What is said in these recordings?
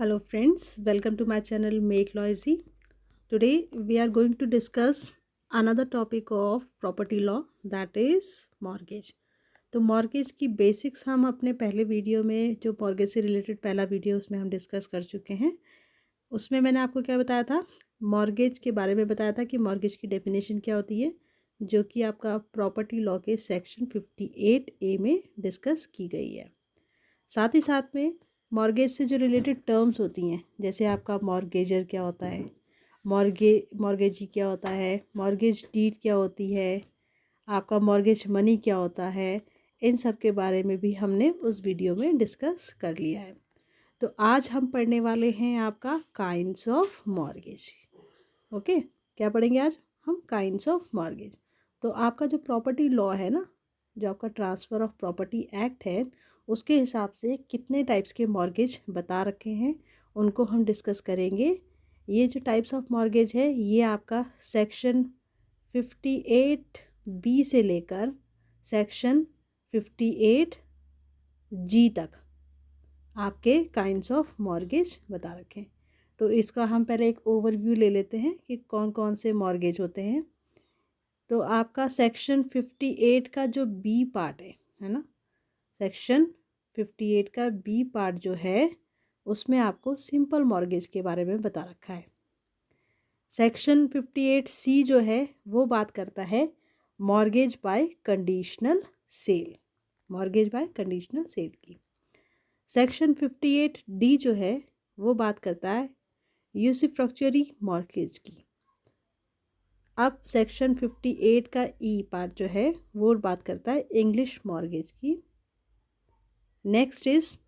Hello friends, welcome to my channel Make Law Easy. Today we are going to discuss another topic of property law, that is mortgage. तो mortgage की basics हम अपने पहले video में जो mortgage से related पहला video उसमें हम डिस्कस कर चुके हैं। उसमें मैंने आपको क्या बताया था, मॉर्गेज के बारे में बताया था कि मॉर्गेज की डेफिनेशन क्या होती है, जो कि आपका प्रॉपर्टी लॉ के सेक्शन 58A में डिस्कस की गई है। साथ ही साथ में मॉर्गेज से जो रिलेटेड टर्म्स होती हैं, जैसे आपका मॉर्गेजर क्या होता है, मॉर्गेजी क्या होता है, मॉर्गेज डीड क्या होती है, आपका मॉर्गेज मनी क्या होता है, इन सब के बारे में भी हमने उस वीडियो में डिस्कस कर लिया है। तो आज हम पढ़ने वाले हैं आपका काइंड्स ऑफ मॉर्गेज। ओके, क्या पढ़ेंगे आज हम? Kinds of mortgage. तो आपका जो प्रॉपर्टी लॉ है ना, जो आपका ट्रांसफ़र ऑफ प्रॉपर्टी एक्ट है, उसके हिसाब से कितने टाइप्स के मॉर्गेज बता रखे हैं उनको हम डिस्कस करेंगे। ये जो टाइप्स ऑफ मॉर्गेज है ये आपका सेक्शन 58B से लेकर सेक्शन 58G तक आपके काइंड्स ऑफ मॉर्गेज बता रखे हैं। तो इसका हम पहले एक ओवरव्यू ले लेते हैं कि कौन कौन से मॉर्गेज होते हैं। तो आपका सेक्शन 58 का जो बी पार्ट है ना, सेक्शन 58 का बी पार्ट जो है उसमें आपको सिंपल मॉर्गेज के बारे में बता रखा है। सेक्शन 58C जो है वो बात करता है mortgage by conditional cell, mortgage by conditional cell की। सेक्शन 58D जो है वो बात करता है यूसुफ्रक्चुअरी मॉर्गेज की। अब सेक्शन 58 का ई पार्ट जो है वो बात करता है इंग्लिश मॉर्गेज की। Next is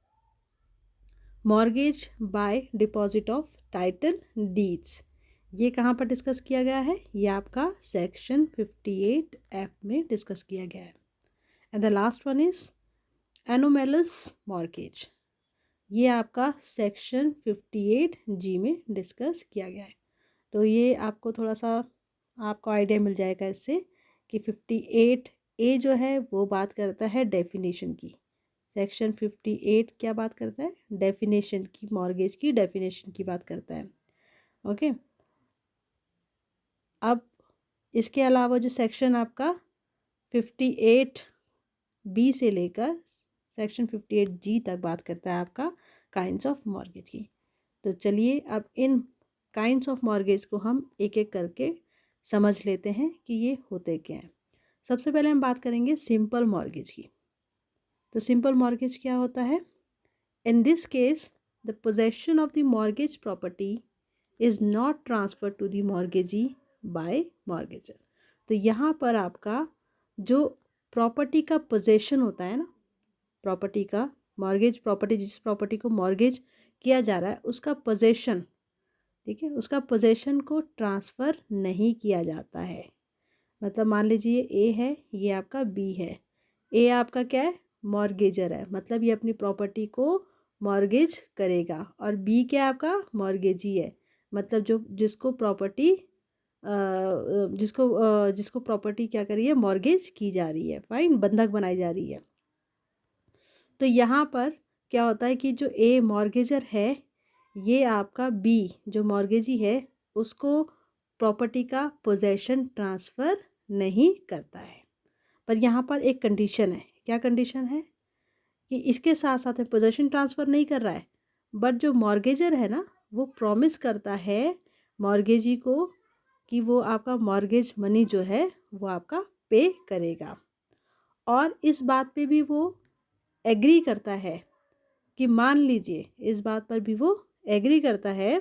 mortgage by deposit of title deeds. ये कहाँ पर डिस्कस किया गया है? ये आपका सेक्शन 58F में डिस्कस किया गया है। And the last one is anomalous mortgage. ये आपका सेक्शन 58G में डिस्कस किया गया है। तो ये आपको थोड़ा सा आपको आइडिया मिल जाएगा इससे कि 58A जो है वो बात करता है डेफिनेशन की। सेक्शन 58 क्या बात करता है? डेफिनेशन की, मॉर्गेज की डेफिनेशन की बात करता है। ओके, अब इसके अलावा जो सेक्शन आपका 58B से लेकर सेक्शन 58G तक बात करता है आपका काइंड्स ऑफ मॉर्गेज की। तो चलिए अब इन काइंड्स ऑफ मॉर्गेज को हम एक एक करके समझ लेते हैं कि ये होते क्या हैं। सबसे पहले हम बात करेंगे सिंपल मॉर्गेज की। तो सिंपल मॉर्गेज क्या होता है? In this case the possession of the mortgage property is not transfer to the mortgagee by mortgagor. तो यहाँ पर आपका जो प्रॉपर्टी का पोजेशन होता है ना, प्रॉपर्टी का, मॉर्गेज प्रॉपर्टी, जिस प्रॉपर्टी को मॉर्गेज किया जा रहा है उसका पोजेशन, ठीक है, उसका पोजेशन को ट्रांसफ़र नहीं किया जाता है। मतलब मान लीजिए ए है, ये आपका बी है। ए आपका क्या है? मॉर्गेजर है, मतलब ये अपनी प्रॉपर्टी को मॉर्गेज करेगा। और बी क्या आपका? मॉर्गेजी है, मतलब जो जिसको प्रॉपर्टी जिसको प्रॉपर्टी क्या करी है? मॉर्गेज की जा रही है, फाइन, बंधक बनाई जा रही है। तो यहाँ पर क्या होता है कि जो ए मॉर्गेजर है, ये आपका बी जो मॉर्गेजी है उसको प्रॉपर्टी का पोजेशन ट्रांसफ़र नहीं करता है। पर यहाँ पर एक कंडीशन है। क्या कंडीशन है? कि इसके साथ साथ में पोजेशन ट्रांसफ़र नहीं कर रहा है, बट जो मॉर्गेजर है ना वो प्रॉमिस करता है मॉर्गेजी को कि वो आपका मॉर्गेज मनी जो है वो आपका पे करेगा। और इस बात पे भी वो एग्री करता है कि मान लीजिए, इस बात पर भी वो एग्री करता है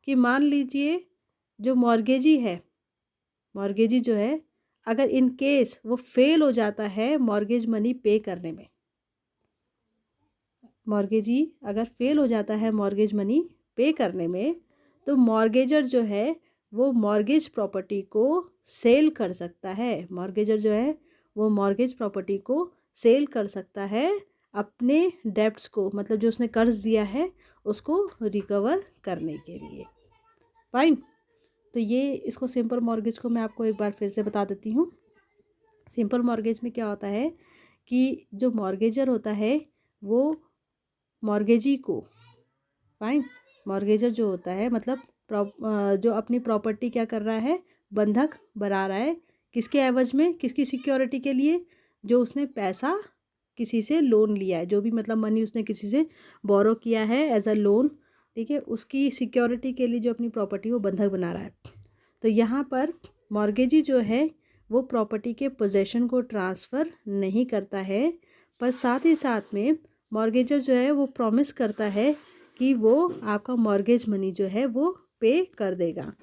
कि मान लीजिए जो मॉर्गेजी है, मॉर्गेजी जो है, अगर इन केस वो फेल हो जाता है मॉर्गेज मनी पे करने में, मॉर्गेजी अगर फेल हो जाता है मॉर्गेज मनी पे करने में, तो मॉर्गेजर जो है वो मॉर्गेज प्रॉपर्टी को सेल कर सकता है। मॉर्गेजर जो है वो मॉर्गेज प्रॉपर्टी को सेल कर सकता है अपने डेब्ट्स को, मतलब जो उसने कर्ज दिया है उसको रिकवर करने के लिए। फाइन। तो ये इसको सिंपल मॉर्गेज को मैं आपको एक बार फिर से बता देती हूँ। सिंपल मॉर्गेज में क्या होता है कि जो मॉर्गेजर होता है वो मॉर्गेजी को, फाइन, मॉर्गेजर जो होता है मतलब जो अपनी प्रॉपर्टी क्या कर रहा है, बंधक बना रहा है, किसके एवज में, किसकी सिक्योरिटी के लिए, जो उसने पैसा किसी से लोन लिया है, जो भी मतलब मनी उसने किसी से बोरो किया है एज अ लोन, ठीक है, उसकी सिक्योरिटी के लिए जो अपनी प्रॉपर्टी वो बंधक बना रहा है। तो यहाँ पर मॉर्गेजी जो है वो प्रॉपर्टी के पोजेशन को ट्रांसफ़र नहीं करता है, पर साथ ही साथ में मॉर्गेजर जो है वो प्रॉमिस करता है कि वो आपका मॉर्गेज मनी जो है वो पे कर देगा।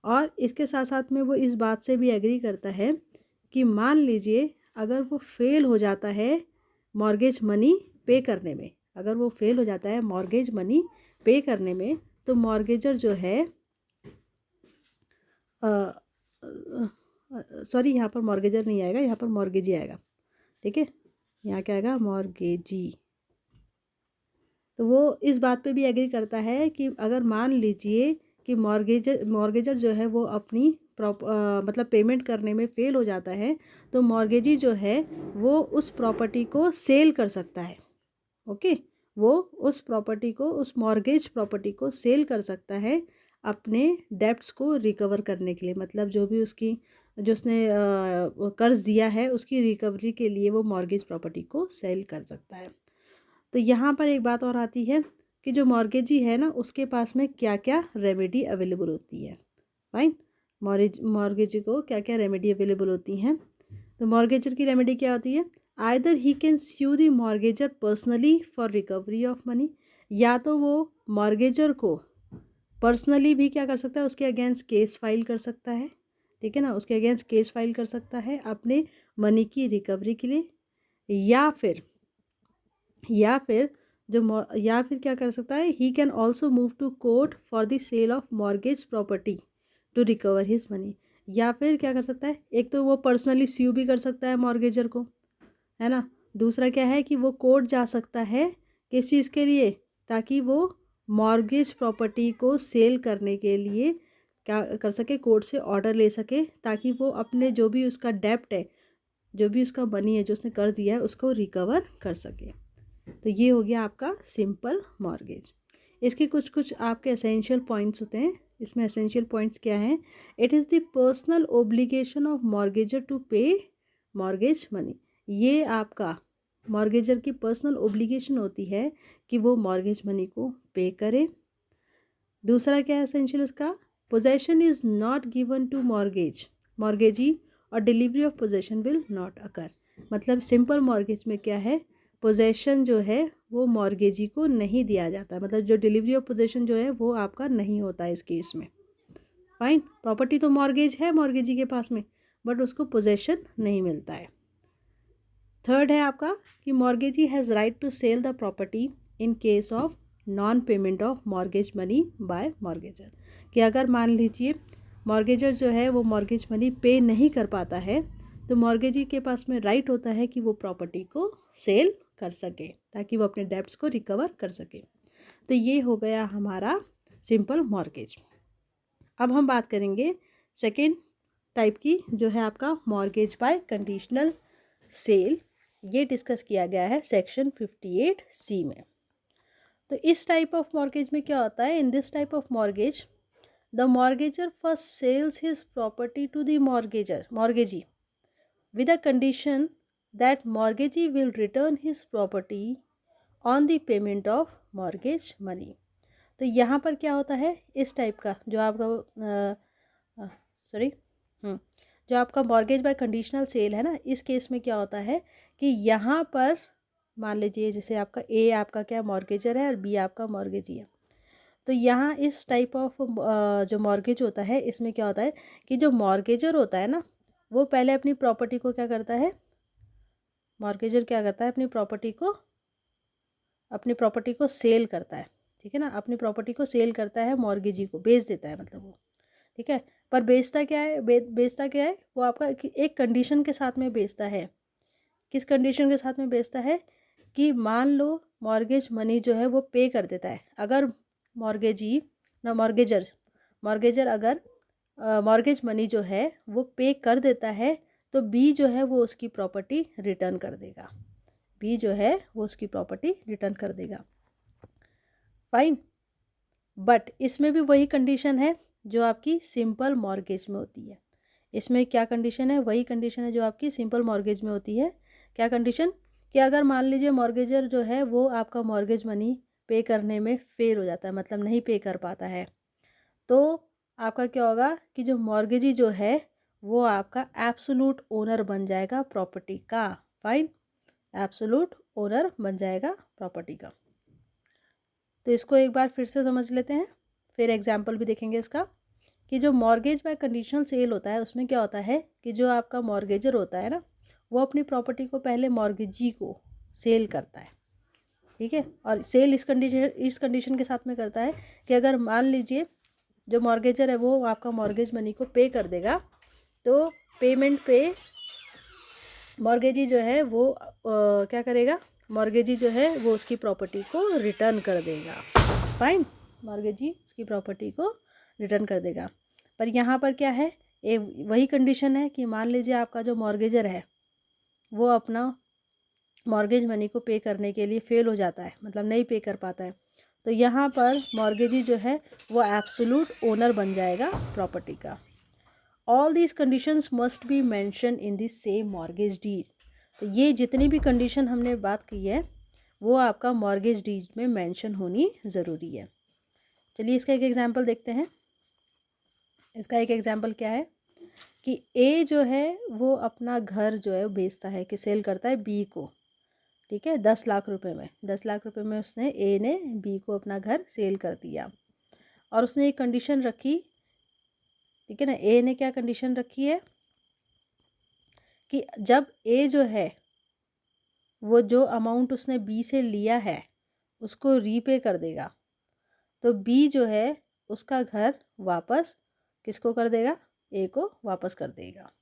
और इसके साथ साथ में वो इस बात से भी एग्री करता है कि मान लीजिए अगर वो फेल हो जाता है मॉर्गेज मनी पे करने में, अगर वो फेल हो जाता है मॉर्गेज मनी पे करने में, तो मॉर्गेजर जो है सॉरी यहाँ पर मॉर्गेजर नहीं आएगा, यहाँ पर मॉर्गेजी आएगा, ठीक है, यहाँ क्या आएगा, मॉर्गेजी। तो वो इस बात पे भी एग्री करता है कि अगर मान लीजिए कि मॉर्गेजर जो है वो अपनी मतलब पेमेंट करने में फेल हो जाता है, तो मॉर्गेजी जो है वो उस प्रॉपर्टी को सेल कर सकता है। ओके, वो उस प्रॉपर्टी को, उस मॉर्गेज प्रॉपर्टी को सेल कर सकता है अपने डेब्ट्स को रिकवर करने के लिए, मतलब जो भी उसकी, जो उसने कर्ज दिया है उसकी रिकवरी के लिए वो मॉर्गेज प्रॉपर्टी को सेल कर सकता है। तो यहाँ पर एक बात और आती है कि जो मॉर्गेजी है ना उसके पास में क्या क्या रेमेडी अवेलेबल होती है। फाइन, मॉर्गेजी को क्या क्या रेमेडी अवेलेबल होती हैं। तो मॉर्गेजर की रेमेडी क्या होती है, either he can sue the mortgagor personally for recovery of money, या तो वो मॉर्गेजर को पर्सनली भी क्या कर सकता है, उसके अगेंस्ट केस फाइल कर सकता है, ठीक है ना, उसके अगेंस्ट केस फाइल कर सकता है अपने मनी की रिकवरी के लिए, या फिर या फिर क्या कर सकता है, he can also move to court for the sale of mortgage property to recover his money. या फिर क्या कर सकता है, एक तो वो पर्सनली स्यू भी कर सकता है मॉर्गेजर को, है ना, दूसरा क्या है कि वो कोर्ट जा सकता है, किस चीज़ के लिए, ताकि वो मॉर्गेज प्रॉपर्टी को सेल करने के लिए क्या कर सके, कोर्ट से ऑर्डर ले सके, ताकि वो अपने जो भी उसका डेप्ट है, जो भी उसका मनी है जो उसने कर्ज दिया है उसको रिकवर कर सके। तो ये हो गया आपका सिंपल मॉर्गेज। इसके कुछ कुछ आपके एसेंशियल पॉइंट्स होते हैं। इसमें एसेंशियल पॉइंट्स क्या हैं, it is the personal obligation of mortgagor to pay mortgage money. ये आपका मॉर्गेजर की पर्सनल ओब्लिगेशन होती है कि वो मॉर्गेज मनी को पे करे। दूसरा क्या है एसेंशियल इसका, possession is not given to mortgagee और delivery of possession will not occur. मतलब सिंपल मॉर्गेज में क्या है, पोजेशन जो है वो मॉर्गेजी को नहीं दिया जाता, मतलब जो डिलीवरी ऑफ पोजेशन जो है वो आपका नहीं होता है इस केस में। फाइन, प्रॉपर्टी तो मॉर्गेज है मॉर्गेजी के पास में, बट उसको पोजेशन नहीं मिलता है। थर्ड है आपका कि mortgagee has right to sell the property in case of non payment of mortgage money by mortgagor, कि अगर मान लीजिए मॉर्गेजर जो है वो मॉर्गेज मनी पे नहीं कर पाता है, तो मॉर्गेजी के पास में राइट होता है कि वो प्रॉपर्टी को सेल कर सके ताकि वो अपने डेब्ट्स को रिकवर कर सके। तो ये हो गया हमारा सिंपल मॉर्गेज। अब हम बात करेंगे सेकेंड टाइप की, जो है आपका मॉर्गेज बाय कंडीशनल सेल। ये डिस्कस किया गया है सेक्शन 58C में। तो इस टाइप ऑफ मॉर्गेज में क्या होता है, in this type of mortgage the mortgagor first sells his property to the mortgagee with a condition that mortgagee will return his property on the payment of mortgage money। तो यहाँ पर क्या होता है, इस टाइप का जो आपका जो आपका मॉर्गेज बाय कंडीशनल सेल है ना, इस केस में क्या होता है कि यहाँ पर मान लीजिए जैसे आपका ए आपका क्या मॉर्गेजर है और बी आपका मॉर्गेजी है। तो यहाँ इस टाइप ऑफ जो मॉर्गेज होता है इसमें क्या होता है कि जो मॉर्गेजर होता है ना वो पहले अपनी प्रॉपर्टी को क्या करता है, मॉर्गेजर क्या करता है अपनी प्रॉपर्टी को सेल करता है, ठीक है ना, अपनी प्रॉपर्टी को सेल करता है, मॉर्गेजी को बेच देता है मतलब वो, ठीक है। पर बेचता क्या है, बेचता क्या है, वो आपका एक कंडीशन के साथ में बेचता है। किस कंडीशन के साथ में बेचता है कि मान लो मॉर्गेज मनी जो है वो पे कर देता है, अगर मॉर्गेजर अगर मॉर्गेज मनी जो है वो पे कर देता है, तो बी जो है वो उसकी प्रॉपर्टी रिटर्न कर देगा, बी जो है वो उसकी प्रॉपर्टी रिटर्न कर देगा। फाइन, बट इसमें भी वही कंडीशन है जो आपकी सिंपल मॉर्गेज में होती है। इसमें क्या कंडीशन है? वही कंडीशन है जो आपकी सिंपल मॉर्गेज में होती है। क्या कंडीशन? कि अगर मान लीजिए मॉर्गेजर जो है वो आपका मॉर्गेज मनी पे करने में फेल हो जाता है, मतलब नहीं पे कर पाता है, तो आपका क्या होगा कि जो मॉर्गेजी जो है वो आपका एब्सोल्यूट ओनर बन जाएगा प्रॉपर्टी का। फाइन, एब्सोल्यूट ओनर बन जाएगा प्रॉपर्टी का। तो इसको एक बार फिर से समझ लेते हैं, फिर एग्जाम्पल भी देखेंगे इसका। कि जो मॉर्गेज बाय कंडीशनल सेल होता है उसमें क्या होता है कि जो आपका मॉर्गेजर होता है ना, वो अपनी प्रॉपर्टी को पहले मॉर्गेजी को सेल करता है, ठीक है। और सेल इस कंडीशन के साथ में करता है कि अगर मान लीजिए जो मॉर्गेजर है वो आपका मॉर्गेज मनी को पे कर देगा, तो पेमेंट पे मॉर्गेजी जो है वो क्या करेगा, मॉर्गेजी जो है वो उसकी प्रॉपर्टी को रिटर्न कर देगा। फाइन, मॉर्गेजी उसकी प्रॉपर्टी को रिटर्न कर देगा। पर यहाँ पर क्या है, एक वही कंडीशन है कि मान लीजिए आपका जो मॉर्गेजर है वो अपना मॉर्गेज मनी को पे करने के लिए फेल हो जाता है, मतलब नहीं पे कर पाता है, तो यहाँ पर मॉर्गेजी जो है वो एब्सोल्यूट ओनर बन जाएगा प्रॉपर्टी का। All these conditions must be mention in the same mortgage deed. तो ये जितनी भी कंडीशन हमने बात की है वो आपका मॉर्गेज डीड में मेंशन होनी ज़रूरी है। चलिए इसका एक एग्जांपल देखते हैं। इसका एक एग्जांपल क्या है कि ए जो है वो अपना घर जो है बेचता है कि सेल करता है बी को, ठीक है, 10 लाख रुपए में। 10 लाख रुपए में उसने ए ने बी को अपना घर सेल कर दिया। और उसने एक कंडीशन रखी, ठीक है ना, ए ने क्या कंडीशन रखी है कि जब ए जो है वो जो अमाउंट उसने बी से लिया है उसको रीपे कर देगा, तो बी जो है उसका घर वापस किसको कर देगा, ए को वापस कर देगा।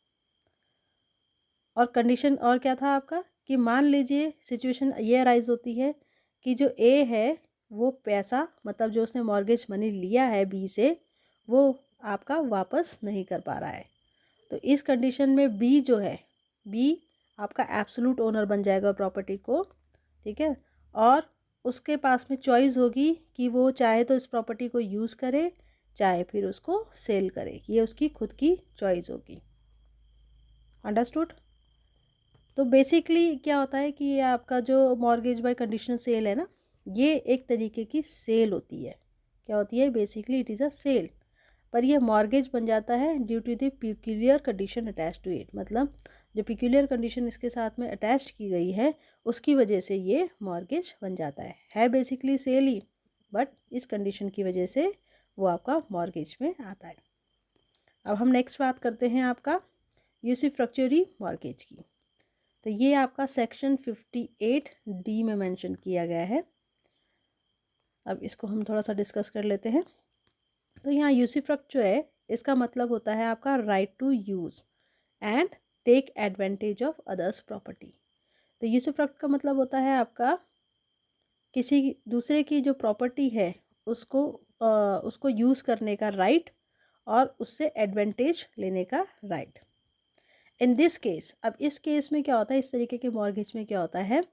और कंडीशन और क्या था आपका कि मान लीजिए सिचुएशन ये अराइज होती है कि जो ए है वो पैसा, मतलब जो उसने मॉर्गेज मनी लिया है बी से, वो आपका वापस नहीं कर पा रहा है। तो इस कंडीशन में बी जो है, बी आपका एब्सोल्यूट ओनर बन जाएगा प्रॉपर्टी को, ठीक है। और उसके पास में चॉइस होगी कि वो चाहे तो इस प्रॉपर्टी को यूज़ करे, चाहे फिर उसको सेल करे, ये उसकी खुद की चॉइस होगी। अंडरस्टूड? तो बेसिकली क्या होता है कि ये आपका जो मॉर्गेज बाय कंडीशनल सेल है ना, ये एक तरीके की सेल होती है। क्या होती है? Basically it is a sale. पर ये मॉर्गेज बन जाता है due to the peculiar condition attach to it, मतलब जो पिक्यूलियर कंडीशन इसके साथ में अटैच की गई है उसकी वजह से ये मॉर्गेज बन जाता है बेसिकली सेल ही, बट इस कंडीशन की वजह से वो आपका मॉर्गेज में आता है। अब हम नेक्स्ट बात करते हैं आपका यूसुफ्रक्चुअरी मॉर्गेज की। तो ये आपका सेक्शन 58D में मेंशन किया गया है। अब इसको हम थोड़ा सा डिस्कस कर लेते हैं। तो यहाँ यूसुफ्रक्ट जो है इसका मतलब होता है आपका right to use and take advantage of others property. तो यूसुफ्रक्ट का मतलब होता है आपका किसी दूसरे की जो प्रॉपर्टी है उसको यूज़ करने का राइट और उससे एडवांटेज लेने का राइट। इन दिस केस, अब इस केस में क्या होता है, इस तरीके के मॉर्गेज में क्या होता है,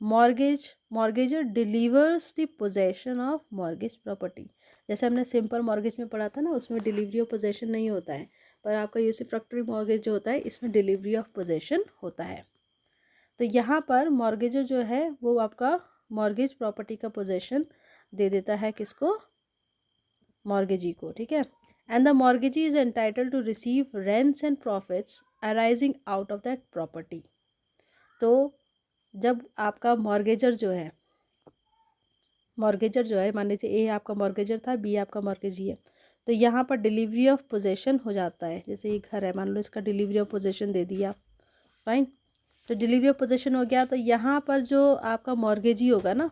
mortgagor delivers the possession of mortgage property. जैसे हमने सिंपल मॉर्गेज में पढ़ा था ना, उसमें डिलीवरी ऑफ पोजेशन नहीं होता है, पर आपका यूसुफ्रक्टरी मॉर्गेज जो होता है इसमें डिलीवरी ऑफ पोजेशन होता है। तो यहाँ पर मॉर्गेजर जो है वो आपका मॉर्गेज प्रॉपर्टी का पोजेशन दे देता है किसको, मॉर्गेजी को, ठीक है। And the mortgagee is entitled to receive rents and profits arising out of that property. तो जब आपका मॉर्गेजर जो है मान लीजिए ए आपका मॉर्गेजर था, बी आपका मॉर्गेजी है, तो यहाँ पर डिलीवरी ऑफ पोजेशन हो जाता है। जैसे ये घर है, मान लो इसका डिलीवरी ऑफ पोजेशन दे दिया, फाइन, तो डिलीवरी ऑफ पोजेशन हो गया। तो यहाँ पर जो आपका मॉर्गेजी होगा ना,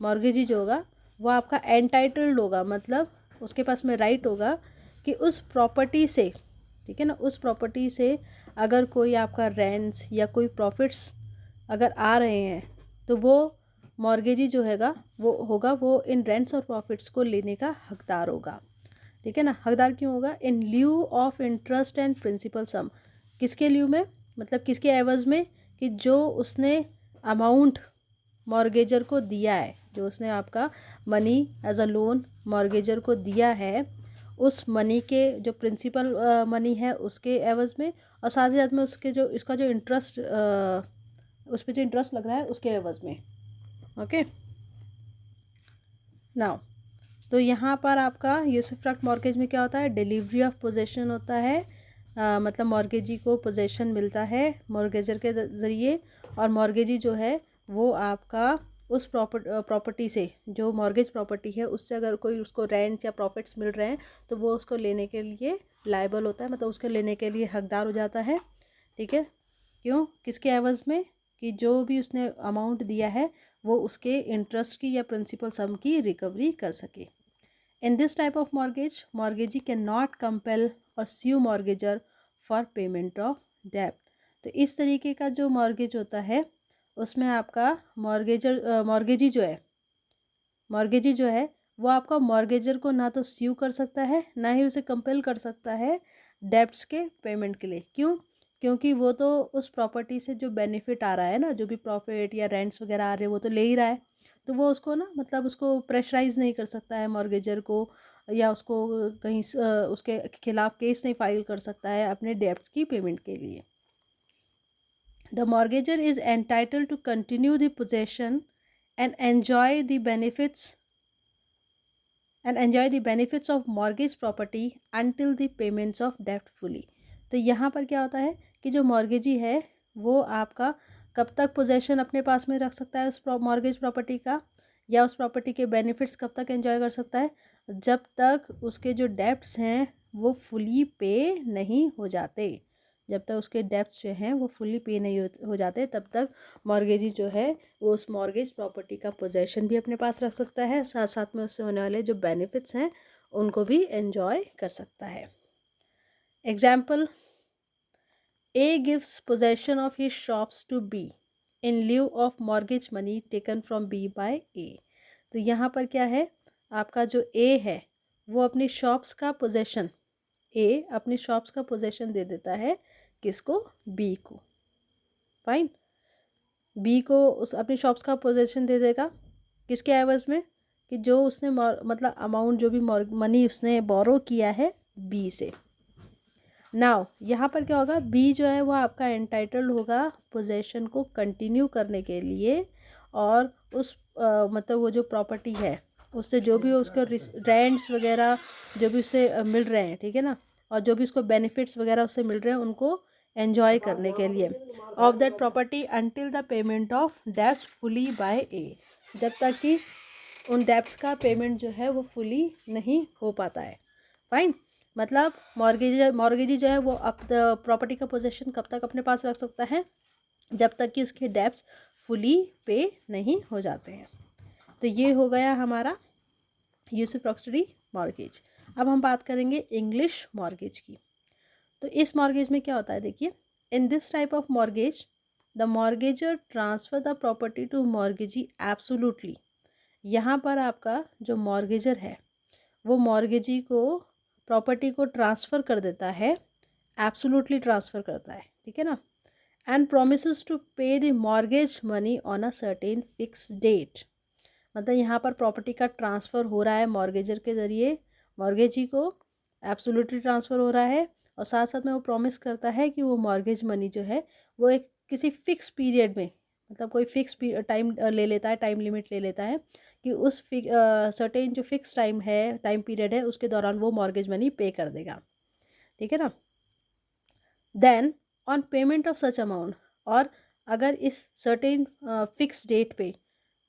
मॉर्गेजी जो होगा वो आपका एंटाइटल्ड होगा, मतलब उसके पास में राइट होगा कि उस प्रॉपर्टी से, ठीक है ना, उस प्रॉपर्टी से अगर कोई आपका रेंट्स या कोई प्रॉफिट्स अगर आ रहे हैं तो वो मॉर्गेजी जो हैगा वो इन रेंट्स और प्रॉफिट्स को लेने का हकदार होगा, ठीक है ना। हकदार क्यों होगा? In lieu of interest and principal sum. किसके ल्यू में, मतलब किसके एवज में, कि जो उसने अमाउंट मॉर्गेजर को दिया है, जो उसने आपका money as a loan mortgagor को दिया है, उस मनी के जो प्रिंसिपल मनी है उसके एवज़ में, और साथ ही साथ में उसके जो इसका जो इंटरेस्ट उस पर जो इंटरेस्ट लग रहा है उसके एवज़ में। ओके नाउ, तो यहाँ पर आपका यूसुफ्रक्ट मॉर्गेज में क्या होता है, डिलीवरी ऑफ पोजेशन होता है। मतलब मॉर्गेजी को पोजेशन मिलता है मॉर्गेजर के ज़रिए, और मॉर्गेजी जो है वो आपका उस प्रॉपर्टी से, जो मॉर्गेज प्रॉपर्टी है उससे अगर कोई उसको रेंट्स या प्रॉफिट्स मिल रहे हैं तो वो उसको लेने के लिए लायबल होता है, मतलब उसके लेने के लिए हकदार हो जाता है। ठीक है, क्यों, किसके एवज़ में, कि जो भी उसने अमाउंट दिया है वो उसके इंटरेस्ट की या प्रिंसिपल सम की रिकवरी कर सके। In this type of mortgage, mortgagee cannot compel or sue mortgager for payment of debt. तो इस तरीके का जो मॉर्गेज होता है उसमें आपका मॉर्गेजी जो है वो आपका मॉर्गेजर को ना तो स्यू कर सकता है, ना ही उसे कंपेल कर सकता है डेब्ट्स के पेमेंट के लिए। क्यों, क्योंकि वो तो उस प्रॉपर्टी से जो बेनिफिट आ रहा है ना, जो भी प्रॉफिट या रेंट्स वगैरह आ रहे हैं वो तो ले ही रहा है, तो वो उसको ना मतलब उसको प्रेशराइज नहीं कर सकता है मॉर्गेजर को, या उसको कहीं उसके खिलाफ केस नहीं फाइल कर सकता है अपने डेब्ट्स की पेमेंट के लिए। The mortgagor is entitled to continue the possession and enjoy the benefits of mortgage property until the payments of डेब्ट फुली। तो यहाँ पर क्या होता है कि जो मॉर्गेजी है वो आपका कब तक पोजेशन अपने पास में रख सकता है उस मॉर्गेज प्रॉपर्टी का, या उस प्रॉपर्टी के बेनिफिट्स कब तक एंजॉय कर सकता है, जब तक उसके जो डेब्ट्स हैं वो फुली पे नहीं हो जाते। जब तक उसके डेब्ट्स जो हैं वो फुली पे नहीं हो जाते तब तक मॉर्गेजी जो है वो उस मॉर्गेज प्रॉपर्टी का पोजेशन भी अपने पास रख सकता है, साथ साथ में उससे होने वाले जो बेनिफिट्स हैं उनको भी एंजॉय कर सकता है। Example, A gives possession of his shops to B in lieu of mortgage money taken from B by A। तो यहाँ पर क्या है, आपका जो A है वो अपनी शॉप्स का पोजेशन, A अपनी शॉप्स का पोजेशन दे देता है किसको, B को। फाइन, B को उस अपनी शॉप्स का पोजेशन दे देगा किसके एवज़ में, कि जो उसने मतलब अमाउंट जो भी मनी उसने बोरो किया है B से। नाउ यहाँ पर क्या होगा, बी जो है वो आपका एंटाइटल्ड होगा पोजेशन को कंटिन्यू करने के लिए, और उस मतलब वो जो प्रॉपर्टी है उससे जो भी उसको रेंट्स वगैरह जो भी उससे मिल रहे हैं, ठीक है ना, और जो भी उसको बेनिफिट्स वगैरह उससे मिल रहे हैं उनको एंजॉय करने के लिए of that property until the payment of debts fully by a, जब तक कि उन डेब्ट्स का पेमेंट जो है वो फुली नहीं हो पाता है। फाइन, मतलब मॉर्गेजी जो है वो प्रॉपर्टी का पोजेशन कब तक अपने पास रख सकता है, जब तक कि उसके डेब्ट्स फुली पे नहीं हो जाते हैं। तो ये हो गया हमारा यूसुफ्रक्टरी मॉर्गेज। अब हम बात करेंगे इंग्लिश मॉर्गेज की। तो इस मॉर्गेज में क्या होता है, देखिए, in this type of mortgage the mortgagor transfer the property to mortgagee absolutely. यहाँ पर आपका जो मॉर्गेजर है वो मॉर्गेजी को प्रॉपर्टी को ट्रांसफ़र कर देता है, एब्सोल्युटली ट्रांसफ़र करता है, ठीक है ना, and promises to pay the mortgage money on a certain fix date. मतलब यहाँ पर प्रॉपर्टी का ट्रांसफ़र हो रहा है मॉर्गेजर के ज़रिए, मॉर्गेजी को एब्सोल्युटली ट्रांसफ़र हो रहा है, और साथ साथ में वो प्रॉमिस करता है कि वो मॉर्गेज मनी जो है वो एक किसी फिक्स पीरियड में, मतलब कोई फिक्स टाइम ले लेता है, टाइम लिमिट ले लेता है कि उस सर्टेन जो फिक्स टाइम पीरियड है उसके दौरान वो मॉर्गेज मनी पे कर देगा, ठीक है ना। Then on payment of such amount, और अगर इस सर्टेन फिक्स डेट पे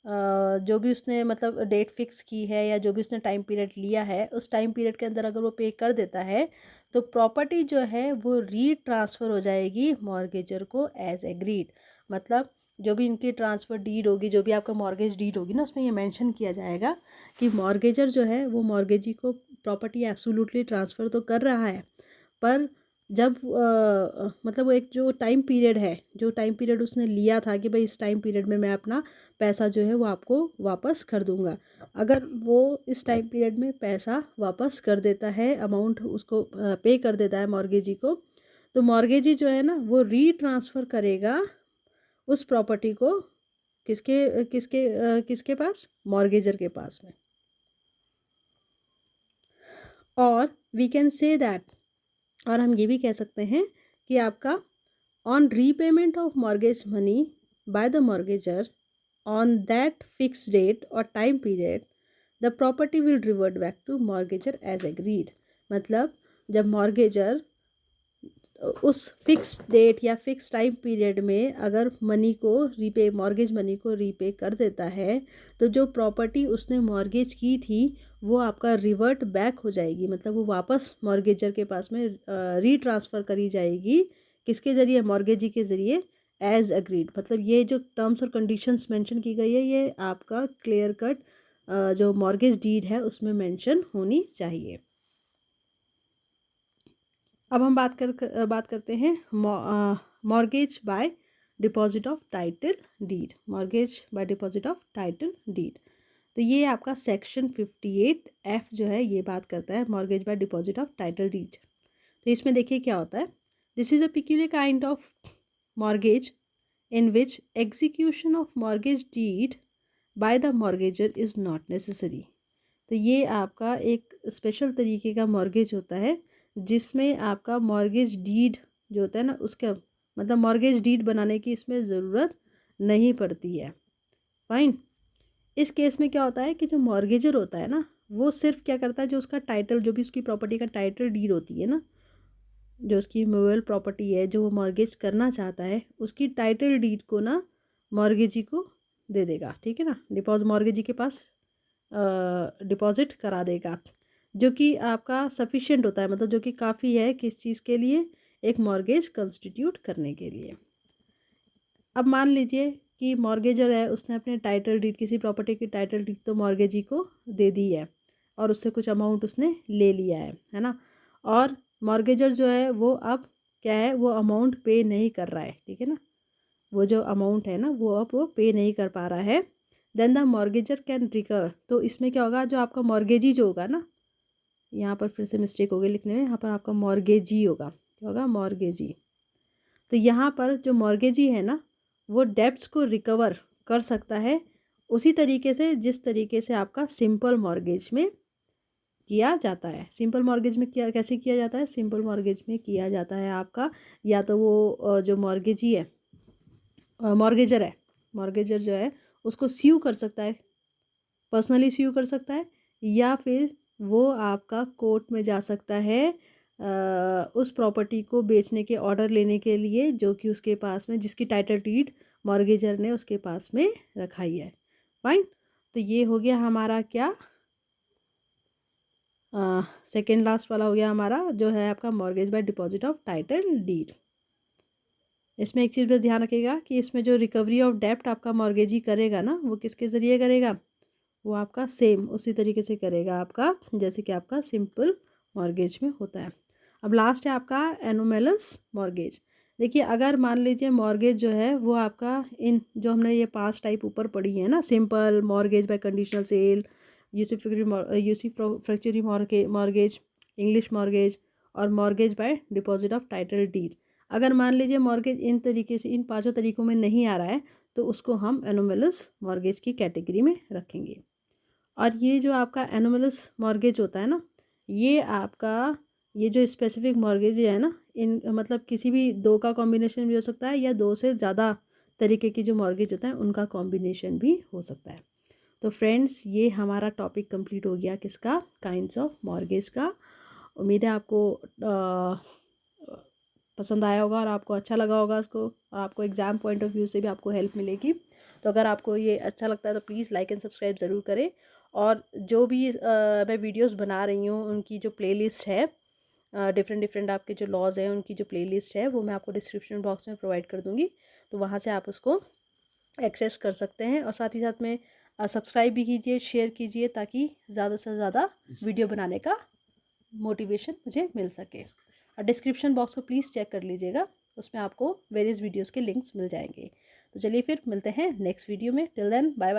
जो भी उसने मतलब डेट फिक्स की है या जो भी उसने टाइम पीरियड लिया है उस टाइम पीरियड के अंदर अगर वो पे कर देता है तो प्रॉपर्टी जो है वो रीट्रांसफ़र हो जाएगी मॉर्गेजर को एज एग्रीड। मतलब जो भी इनकी ट्रांसफ़र डीड होगी, जो भी आपका मॉर्गेज डीड होगी ना, उसमें ये मेंशन किया जाएगा कि मॉर्गेजर जो है वो मॉर्गेजी को प्रॉपर्टी एब्सोल्युटली ट्रांसफ़र तो कर रहा है, पर जब मतलब वो एक जो टाइम पीरियड है, जो टाइम पीरियड उसने लिया था कि भाई इस टाइम पीरियड में मैं अपना पैसा जो है वो आपको वापस कर दूंगा, अगर वो इस टाइम पीरियड में पैसा वापस कर देता है, अमाउंट उसको पे कर देता है मॉर्गेजी को, तो मॉर्गेजी जो है ना वो रीट्रांसफ़र करेगा उस प्रॉपर्टी को किसके किसके किसके पास, मॉर्गेजर के पास में। और वी कैन से दैट, और हम ये भी कह सकते हैं कि आपका on repayment of mortgage money by the mortgagor on that fix date और time period the property will revert back to mortgagor as agreed. मतलब जब मॉर्गेजर उस फिक्स डेट या फिक्स टाइम पीरियड में अगर मनी को रीपे, मॉर्गेज मनी को repay कर देता है, तो जो प्रॉपर्टी उसने मॉर्गेज की थी वो आपका रिवर्ट बैक हो जाएगी। मतलब वो वापस मॉर्गेजर के पास में रीट्रांसफ़र करी जाएगी। किसके ज़रिए, मॉर्गेजी के ज़रिए, एज अग्रीड। मतलब ये जो टर्म्स और कंडीशंस मेंशन की गई है ये आपका क्लियर कट जो मॉर्गेज डीड है उसमें मेंशन होनी चाहिए। अब हम बात करते हैं mortgage by deposit of title deed. Mortgage by deposit of title deed, तो ये आपका सेक्शन 58F जो है ये बात करता है mortgage by deposit of title deed. तो इसमें देखिए क्या होता है, this is a peculiar kind of mortgage in which execution of mortgage deed by the mortgager is not necessary। तो ये आपका एक स्पेशल तरीके का मॉर्गेज होता है जिसमें आपका मॉर्गेज डीड जो होता है ना उसका मतलब मॉर्गेज डीड बनाने की इसमें ज़रूरत नहीं पड़ती है। फाइन। इस केस में क्या होता है कि जो मॉर्गेजर होता है ना वो सिर्फ क्या करता है, जो उसका टाइटल, जो भी उसकी प्रॉपर्टी का टाइटल डीड होती है ना, जो उसकी मूवेबल प्रॉपर्टी है जो वो मॉर्गेज करना चाहता है, उसकी टाइटल डीड को ना मॉर्गेजी को दे देगा। ठीक है ना, डिपॉजिट मॉर्गेजी के पास डिपॉजिट करा देगा, जो कि आपका सफिशिएंट होता है, मतलब जो कि काफ़ी है किस चीज़ के लिए, एक मॉर्गेज कंस्टिट्यूट करने के लिए। अब मान लीजिए कि मॉर्गेजर है, उसने अपने टाइटल डीड, किसी प्रॉपर्टी की टाइटल डीड तो मॉर्गेजी को दे दी है और उससे कुछ अमाउंट उसने ले लिया है ना, और मॉर्गेजर जो है वो अब क्या है, वो अमाउंट पे नहीं कर रहा है। ठीक है ना, वो जो अमाउंट है ना वो अब वो पे नहीं कर पा रहा है। Then the mortgagor can recover. तो इसमें क्या होगा, जो आपका मॉर्गेजी जो होगा ना, यहाँ पर फिर से मिस्टेक हो गई लिखने में, यहाँ पर आपका मॉर्गेजी होगा, क्या होगा, मॉर्गेजी। तो यहाँ पर जो मॉर्गेजी है ना वो डेब्ट्स को रिकवर कर सकता है उसी तरीके से जिस तरीके से आपका सिंपल मॉर्गेज में किया जाता है। सिंपल मॉर्गेज में क्या, कैसे किया जाता है, सिंपल मॉर्गेज में किया जाता है आपका, या तो वो जो मॉर्गेजी है, मॉर्गेजर है, मॉर्गेजर जो है उसको स्यू कर सकता है, पर्सनली स्यू कर सकता है, या फिर वो आपका कोर्ट में जा सकता है उस प्रॉपर्टी को बेचने के ऑर्डर लेने के लिए जो कि उसके पास में, जिसकी टाइटल डीड मॉर्गेजर ने उसके पास में रखाई है। फाइन। तो ये हो गया हमारा क्या, सेकेंड लास्ट वाला हो गया हमारा जो है आपका mortgage by deposit of title deed. इसमें एक चीज़ पर ध्यान रखिएगा कि इसमें जो रिकवरी ऑफ डेप्ट आपका मॉर्गेजी करेगा ना वो किसके ज़रिए करेगा, वो आपका सेम उसी तरीके से करेगा आपका जैसे कि आपका सिंपल मॉर्गेज में होता है। अब लास्ट है आपका एनुमेलस मॉर्गेज। देखिए अगर मान लीजिए मॉर्गेज जो है वो आपका, इन जो हमने ये 5 टाइप ऊपर पढ़ी है ना, simple mortgage by conditional sale, यूसी मॉर्गेज, इंग्लिश मॉर्गेज और mortgage by deposit of title deed, अगर मान लीजिए मॉर्गेज इन तरीके से, इन 5 तरीकों में नहीं आ रहा है तो उसको हम एनुमेलस मॉर्गेज की कैटेगरी में रखेंगे। और ये जो आपका एनुमेलस मॉर्गेज होता है ना, ये आपका, ये जो स्पेसिफिक मॉर्गेज है ना, इन मतलब किसी भी 2 का कॉम्बिनेशन भी हो सकता है या 2 से ज़्यादा तरीके की जो मॉर्गेज होता है उनका कॉम्बिनेशन भी हो सकता है। तो फ्रेंड्स ये हमारा टॉपिक कंप्लीट हो गया किसका, काइंड्स ऑफ मॉर्गेज का। उम्मीद है आपको पसंद आया होगा और आपको अच्छा लगा होगा इसको, और आपको एग्ज़ाम पॉइंट ऑफ व्यू से भी आपको हेल्प मिलेगी। तो अगर आपको ये अच्छा लगता है तो प्लीज़ लाइक एंड सब्सक्राइब ज़रूर करें, और जो भी मैं वीडियोस बना रही हूँ उनकी जो प्लेलिस्ट है, डिफरेंट आपके जो लॉज हैं उनकी जो प्लेलिस्ट है वो मैं आपको डिस्क्रिप्शन बॉक्स में प्रोवाइड कर दूँगी, तो वहाँ से आप उसको एक्सेस कर सकते हैं। और साथ ही साथ में सब्सक्राइब भी कीजिए, शेयर कीजिए, ताकि ज़्यादा से ज़्यादा वीडियो बनाने का मोटिवेशन मुझे मिल सके। और डिस्क्रिप्शन बॉक्स को प्लीज़ चेक कर लीजिएगा, उसमें आपको वेरियस वीडियोस के लिंक्स मिल जाएंगे। तो चलिए फिर मिलते हैं नेक्स्ट वीडियो में। Till then bye bye.